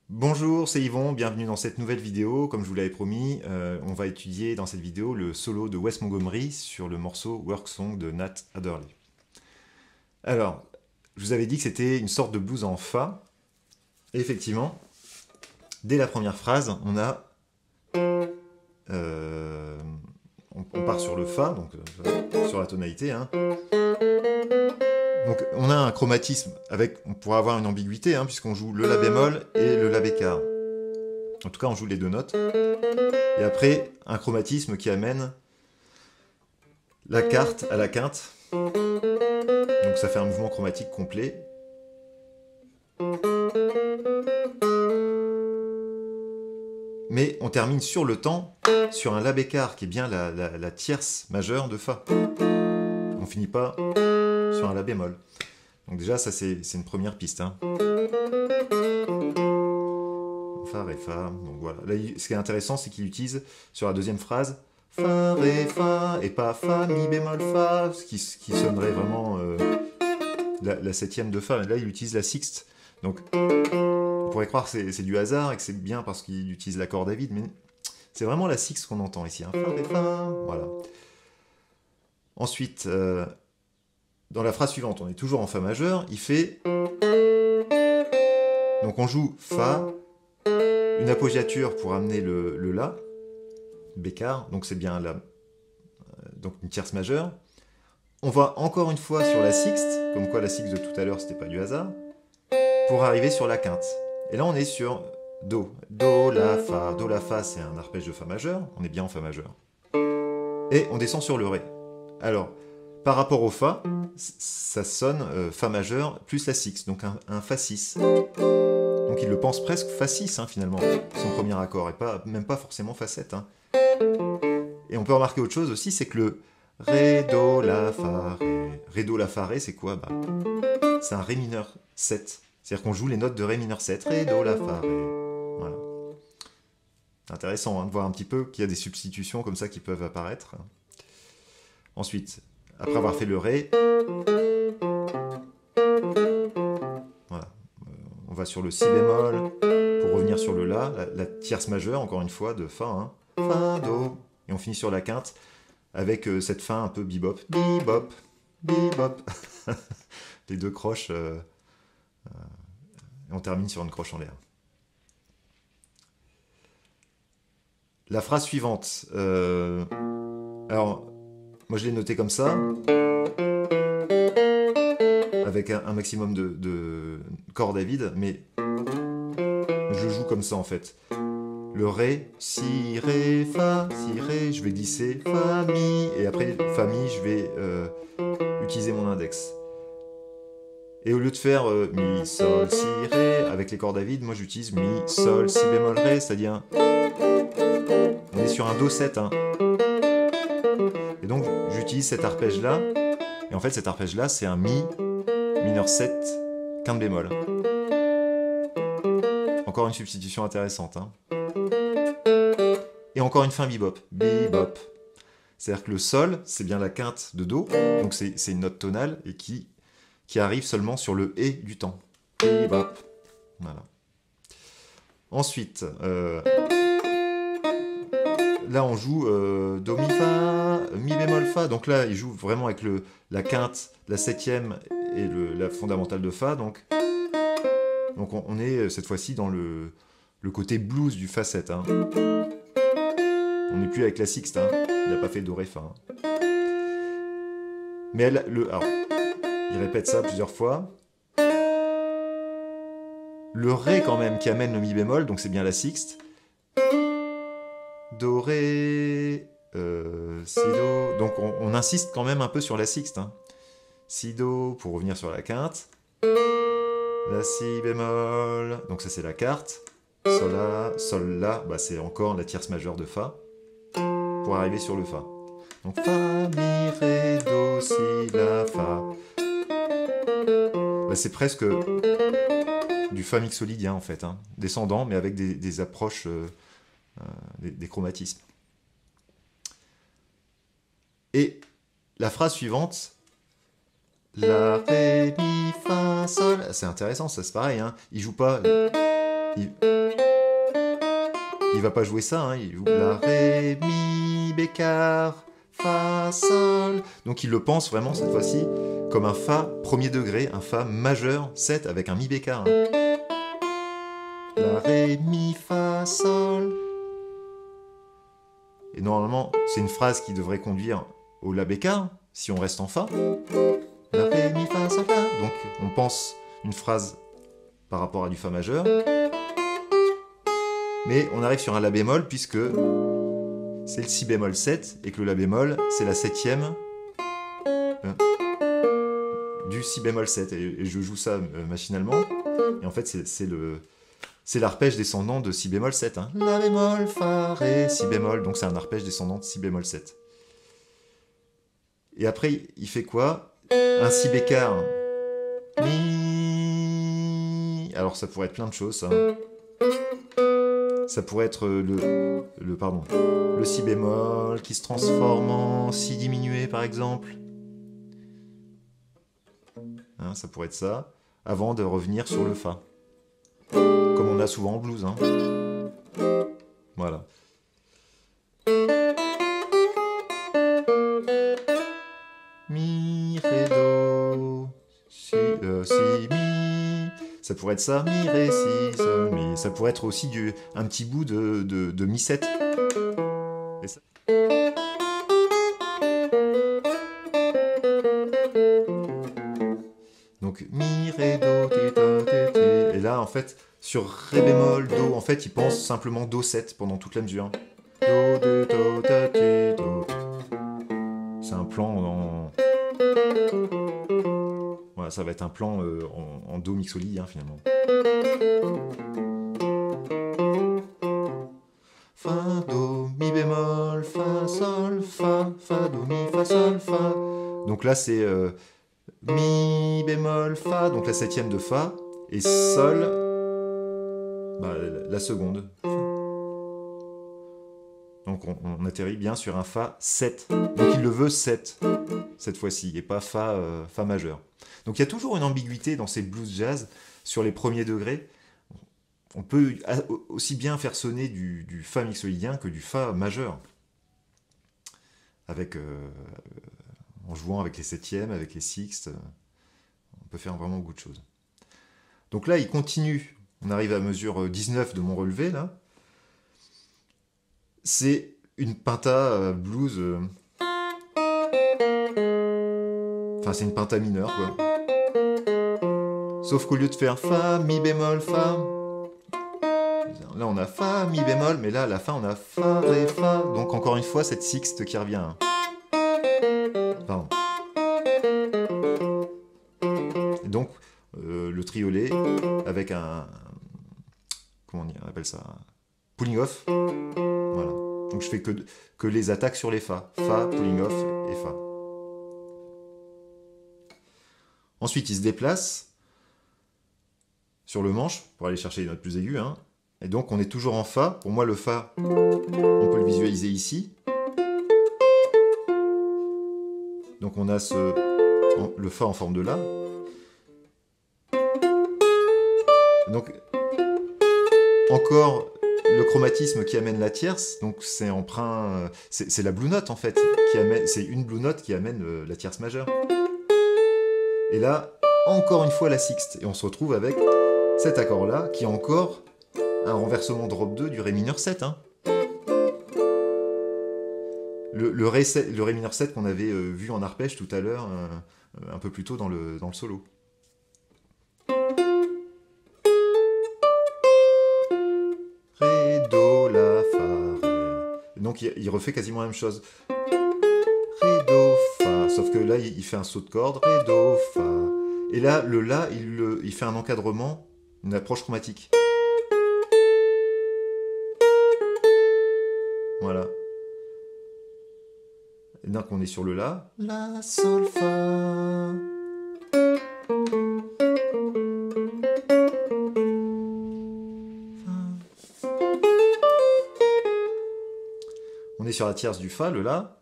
Bonjour, c'est Yvon, bienvenue dans cette nouvelle vidéo. Comme je vous l'avais promis, on va étudier dans cette vidéo le solo de Wes Montgomery sur le morceau Work Song de Nat Adderley. Alors, je vous avais dit que c'était une sorte de blues en Fa. Et effectivement, dès la première phrase, on a... on part sur le Fa, donc sur la tonalité, hein. Donc on a un chromatisme avec, on pourra avoir une ambiguïté, hein, puisqu'on joue le La bémol et le La bécard. En tout cas, on joue les deux notes. Et après, un chromatisme qui amène la quarte à la quinte. Donc ça fait un mouvement chromatique complet. Mais on termine sur le temps, sur un La bécard, qui est bien la tierce majeure de Fa. On finit pas sur un La bémol. Donc déjà, ça c'est une première piste, hein. Fa, Ré, Fa, donc voilà. Là, ce qui est intéressant, c'est qu'il utilise sur la deuxième phrase Fa, Ré, Fa, et pas Fa, Mi bémol, Fa, ce qui sonnerait vraiment la septième de Fa. Là, il utilise la sixte. Donc, on pourrait croire que c'est du hasard et que c'est bien parce qu'il utilise l'accord David, mais c'est vraiment la sixte qu'on entend ici, hein. Fa, Ré, Fa, voilà. Ensuite, dans la phrase suivante, on est toujours en Fa majeur, il fait... Donc on joue Fa, une appoggiature pour amener le La, bécard, donc c'est bien La, donc une tierce majeure. On va encore une fois sur la sixte, comme quoi la sixte de tout à l'heure c'était pas du hasard, pour arriver sur la quinte. Et là on est sur Do. Do, La, Fa. Do, La, Fa, c'est un arpège de Fa majeur, on est bien en Fa majeur. Et on descend sur le Ré. Alors, par rapport au Fa, ça sonne Fa majeur plus la sixte, donc un Fa 6. Donc il le pense presque Fa 6, hein, finalement, son premier accord, et même pas forcément Fa 7. Hein. Et on peut remarquer autre chose aussi, c'est que le Ré, Do, La, Fa, Ré. Ré, Do, La, Fa, Ré, c'est quoi? C'est un Ré mineur 7. C'est-à-dire qu'on joue les notes de Ré mineur 7. Ré, Do, La, Fa, Ré. Voilà. Intéressant, hein, de voir un petit peu qu'il y a des substitutions comme ça qui peuvent apparaître. Ensuite, après avoir fait le Ré, voilà, on va sur le Si bémol pour revenir sur le La, la tierce majeure, encore une fois, de Fa, hein. Fa, Do, et on finit sur la quinte avec cette fin un peu bebop, bebop, bebop, les deux croches, et on termine sur une croche en l'air. La phrase suivante, alors, moi je l'ai noté comme ça, avec un maximum de cordes à vide, mais je joue comme ça en fait. Le Ré, Si, Ré, Fa, Si, Ré, je vais glisser Fa, Mi, et après Fa, Mi, je vais utiliser mon index. Et au lieu de faire Mi, Sol, Si, Ré, avec les cordes à vide, moi j'utilise Mi, Sol, Si bémol, Ré, c'est-à-dire on est sur un Do 7, hein. Et donc j'utilise cet arpège-là, et en fait cet arpège-là c'est un Mi mineur 7, quinte bémol. Encore une substitution intéressante, hein. Et encore une fin bebop, bebop. C'est-à-dire que le Sol, c'est bien la quinte de Do, donc c'est une note tonale, et qui arrive seulement sur le Et du temps. Bebop. Voilà. Ensuite, là on joue Do, Mi, Fa, Mi bémol, Fa, donc là il joue vraiment avec la quinte, la septième et la fondamentale de Fa, donc on est cette fois-ci dans le côté blues du Fa 7, hein. On n'est plus avec la sixte, hein. Il n'a pas fait do, ré, fa. Hein. Mais alors, il répète ça plusieurs fois. Le ré quand même qui amène le mi bémol, donc c'est bien la sixte. Do, ré, si, do. Donc on insiste quand même un peu sur la sixte. Hein. Si, do, pour revenir sur la quinte. La si bémol, donc ça c'est la quarte. Sol la, bah, c'est encore la tierce majeure de fa. Pour arriver sur le fa. Donc fa, mi, ré, do, si, la, fa. Bah, c'est presque du fa mixolydien en fait. Hein. Descendant, mais avec des approches, des chromatismes. Et la phrase suivante, la, ré, mi, fa, sol. C'est intéressant, ça c'est pareil. Hein. Il joue pas. Il va pas jouer ça. Hein. Il joue la, ré, mi, bécard, fa, sol. Donc il le pense vraiment cette fois-ci comme un fa premier degré, un fa majeur 7 avec un mi bécard. Hein. La, ré, mi, fa, sol. Et normalement, c'est une phrase qui devrait conduire au la bécard si on reste en fa. La, ré, mi, fa, sol, fa. Donc on pense une phrase par rapport à du fa majeur. Mais on arrive sur un la bémol puisque c'est le si bémol 7 et que le la bémol c'est la septième du si bémol 7. Et je joue ça machinalement. Et en fait c'est l'arpège descendant de si bémol 7. Hein. La bémol, fa, ré, si bémol. Donc c'est un arpège descendant de si bémol 7. Et après il fait quoi? Un si bécard. Mi. Alors ça pourrait être plein de choses. Ça, ça pourrait être le si bémol qui se transforme en si diminué par exemple. Hein, ça pourrait être ça. Avant de revenir sur le fa. Comme on a souvent en blues. Hein. Voilà. Mi, ré, do, si, mi. Ça pourrait être ça, mi, ré, si, sol, mi. Ça pourrait être aussi un petit bout de mi 7. Et ça... Donc mi, ré, do, ti, ta, ti, ti. Et là, en fait, sur ré bémol, do, en fait, il pense simplement do 7 pendant toute la mesure. Do, do, do, ta, ti, do. C'est un plan en... Voilà, ça va être un plan en do mixolydien finalement. Fa, do, mi bémol, fa, sol, fa, fa, do, mi, fa, sol, fa. Donc là c'est mi bémol, fa, donc la septième de fa, et sol, bah, la seconde. Donc on atterrit bien sur un fa 7. Donc il le veut 7 cette fois-ci, et pas fa, fa majeur. Donc il y a toujours une ambiguïté dans ces blues jazz sur les premiers degrés. On peut aussi bien faire sonner du fa mixolydien que du fa majeur. Avec, en jouant avec les septièmes, avec les sixtes, on peut faire vraiment beaucoup de choses. Donc là il continue, on arrive à mesure 19 de mon relevé là. C'est une pinta blues. Enfin, c'est une pinta mineure, quoi. Sauf qu'au lieu de faire fa, mi bémol, fa. Là, on a fa, mi bémol, mais là, à la fin, on a fa, ré, fa. Donc, encore une fois, cette sixte qui revient. Pardon. Et donc, le triolet avec un. Comment on appelle ça? Pulling off. Voilà. Donc je fais que les attaques sur les fa. Fa, pulling off et fa. Ensuite, il se déplace sur le manche pour aller chercher les notes plus aiguës. Hein. Et donc on est toujours en fa. Pour moi, le fa, on peut le visualiser ici. Donc on a le fa en forme de la. Donc encore le chromatisme qui amène la tierce, donc c'est emprunt, c'est la blue note en fait, c'est une blue note qui amène la tierce majeure. Et là, encore une fois la sixte, et on se retrouve avec cet accord-là, qui est encore un renversement drop 2 du ré mineur 7. Hein. le ré mineur 7 qu'on avait vu en arpège tout à l'heure, un peu plus tôt dans le solo. Ré, do, la, fa, ré. Donc il refait quasiment la même chose. Ré, do, fa. Sauf que là, il fait un saut de corde. Ré, do, fa. Et là, le la, il fait un encadrement, une approche chromatique. Voilà. Et donc on est sur le la. La, sol, fa. On est sur la tierce du fa, le la.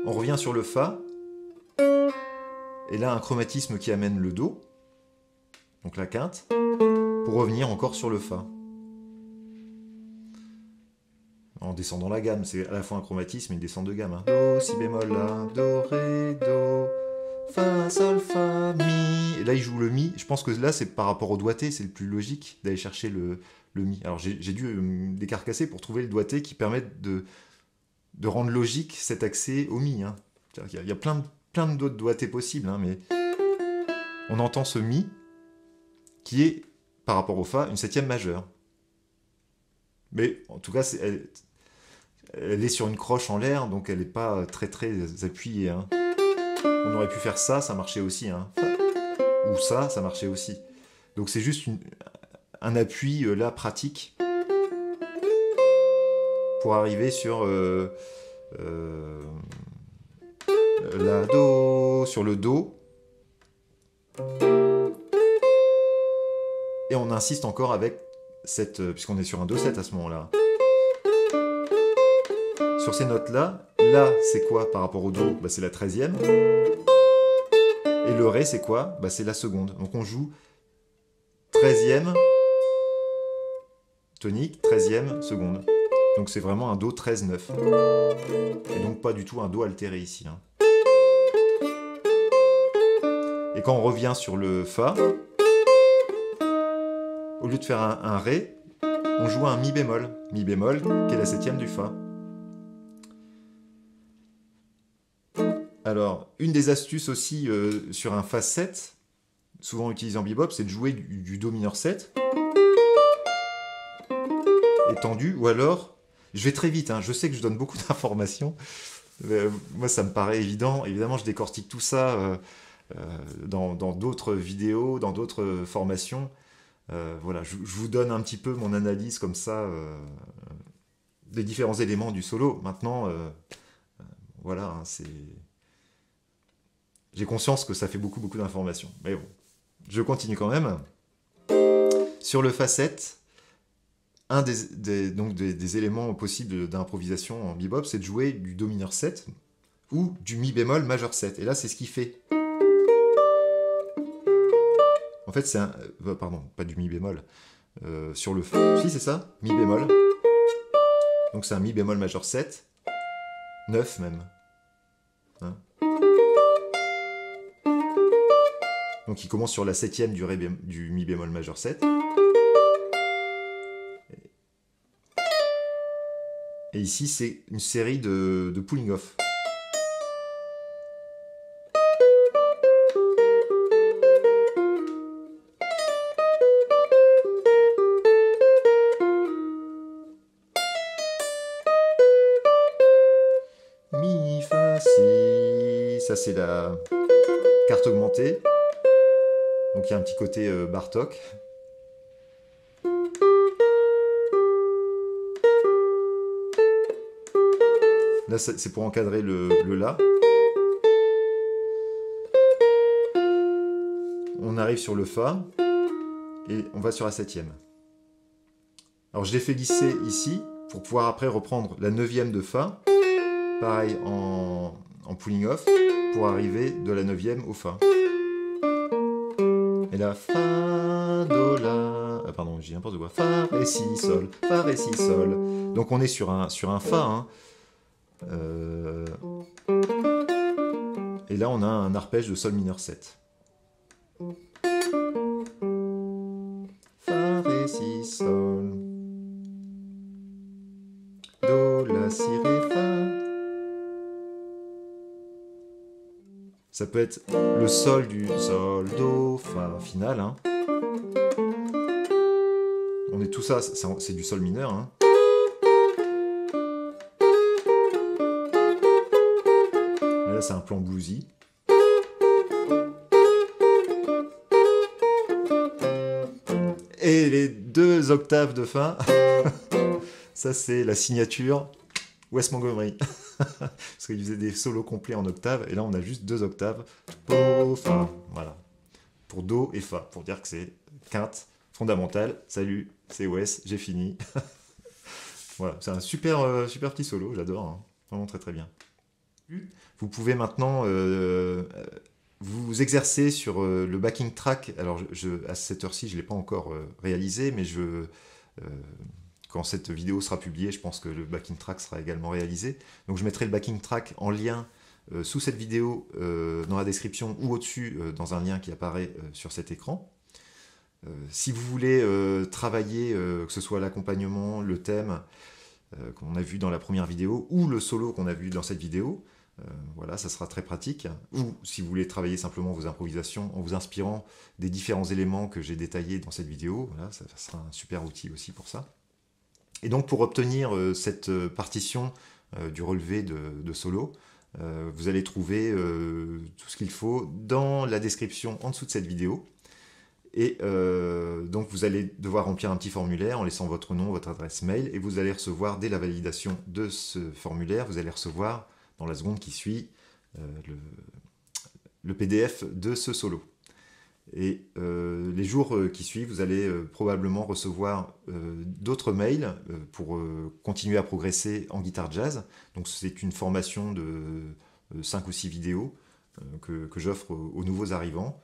On revient sur le fa. Et là, un chromatisme qui amène le do. Donc la quinte. Pour revenir encore sur le fa. En descendant la gamme, c'est à la fois un chromatisme et une descente de gamme. Hein. Do, si bémol, la, do, ré, do, fa, sol, fa, mi. Et là, il joue le mi. Je pense que là, c'est par rapport au doigté, c'est le plus logique d'aller chercher le mi. Alors, j'ai dû me décarcasser pour trouver le doigté qui permette de rendre logique cet accès au mi. Hein. Il y a plein d'autres doigtés possibles, hein, mais on entend ce mi qui est, par rapport au fa, une septième majeure. Mais en tout cas, elle est sur une croche en l'air, donc elle n'est pas très appuyée. Hein. On aurait pu faire ça, ça marchait aussi. Hein. Ou ça marchait aussi. Donc c'est juste un appui là pratique pour arriver sur la do, sur le do. Et on insiste encore avec puisqu'on est sur un do-7 à ce moment-là. Sur ces notes-là, la c'est quoi par rapport au do? Bah, c'est la 13e. Et le ré c'est quoi? Bah, c'est la seconde. Donc on joue 13e tonique, 13e seconde. Donc c'est vraiment un do 13-9. Et donc pas du tout un do altéré ici. Hein. Et quand on revient sur le fa, au lieu de faire un ré, on joue un mi bémol. Mi bémol, qui est la septième du fa. Alors, une des astuces aussi sur un fa 7, souvent utilisé en bebop, c'est de jouer du do mineur 7, étendu, ou alors, je vais très vite, hein, je sais que je donne beaucoup d'informations, moi ça me paraît évident, évidemment je décortique tout ça dans d'autres vidéos, dans d'autres formations, voilà, je vous donne un petit peu mon analyse comme ça, des différents éléments du solo. Maintenant, voilà, hein, c'est... J'ai conscience que ça fait beaucoup d'informations. Mais bon, je continue quand même. Sur le fa 7, un des éléments possibles d'improvisation en bebop, c'est de jouer du do mineur 7 ou du mi bémol majeur 7. Et là, c'est ce qu'il fait. En fait, c'est un... pardon, pas du mi bémol. Sur le fa... Si, c'est ça, mi bémol. Donc c'est un mi bémol majeur 7. 9 même. Hein. Donc il commence sur la septième du mi bémol majeur 7. Et ici, c'est une série de pulling off. Mi, fa, si. Ça, c'est la carte augmentée. Donc il y a un petit côté Bartók. Là, c'est pour encadrer le La. On arrive sur le Fa. Et on va sur la septième. Alors je l'ai fait lisser ici, pour pouvoir après reprendre la neuvième de Fa. Pareil en pulling off, pour arriver de la neuvième au Fa. Et là, Fa, Do, La... Ah pardon, j'ai n'importe quoi. Fa, Ré, Si, Sol. Fa, Ré, Si, Sol. Donc on est sur un Fa. Hein. Et là, on a un arpège de Sol mineur 7. Fa, Ré, Si, Sol. Do, La, Si, Ré, Fa. Ça peut être le sol du sol, do, fa final. Hein. On est tout ça, c'est du sol mineur. Hein. Là, c'est un plan bluesy. Et les 2 octaves de fin, ça c'est la signature Wes Montgomery. Parce qu'il faisait des solos complets en octaves, et là on a juste 2 octaves. Do, fa, voilà. Pour Do et Fa, pour dire que c'est quinte fondamentale. Salut, c'est Wes, j'ai fini. Voilà, c'est un super, super petit solo, j'adore. Hein. Vraiment très très bien. Vous pouvez maintenant vous exercer sur le backing track. Alors à cette heure-ci, je ne l'ai pas encore réalisé, mais quand cette vidéo sera publiée, je pense que le backing track sera également réalisé. Donc je mettrai le backing track en lien sous cette vidéo, dans la description ou au-dessus, dans un lien qui apparaît sur cet écran. Si vous voulez travailler, que ce soit l'accompagnement, le thème qu'on a vu dans la première vidéo, ou le solo qu'on a vu dans cette vidéo, voilà, ça sera très pratique. Ou si vous voulez travailler simplement vos improvisations en vous inspirant des différents éléments que j'ai détaillés dans cette vidéo, voilà, ça sera un super outil aussi pour ça. Et donc pour obtenir cette partition du relevé de solo, vous allez trouver tout ce qu'il faut dans la description en dessous de cette vidéo. Et donc vous allez devoir remplir un petit formulaire en laissant votre nom, votre adresse mail, et vous allez recevoir, dès la validation de ce formulaire, vous allez recevoir dans la seconde qui suit le PDF de ce solo. Et les jours qui suivent, vous allez probablement recevoir d'autres mails pour continuer à progresser en guitare jazz. Donc c'est une formation de 5 ou 6 vidéos que j'offre aux nouveaux arrivants.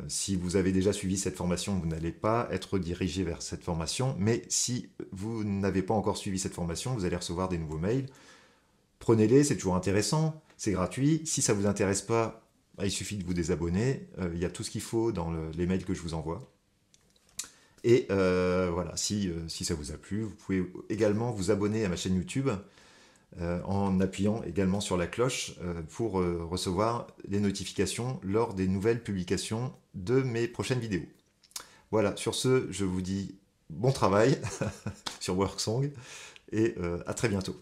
Si vous avez déjà suivi cette formation, vous n'allez pas être dirigé vers cette formation, mais si vous n'avez pas encore suivi cette formation, vous allez recevoir des nouveaux mails. Prenez-les, c'est toujours intéressant, c'est gratuit. Si ça ne vous intéresse pas, il suffit de vous désabonner. Il y a tout ce qu'il faut dans les mails que je vous envoie. Et voilà, si ça vous a plu, vous pouvez également vous abonner à ma chaîne YouTube en appuyant également sur la cloche pour recevoir les notifications lors des nouvelles publications de mes prochaines vidéos. Voilà, sur ce, je vous dis bon travail sur Worksong et à très bientôt.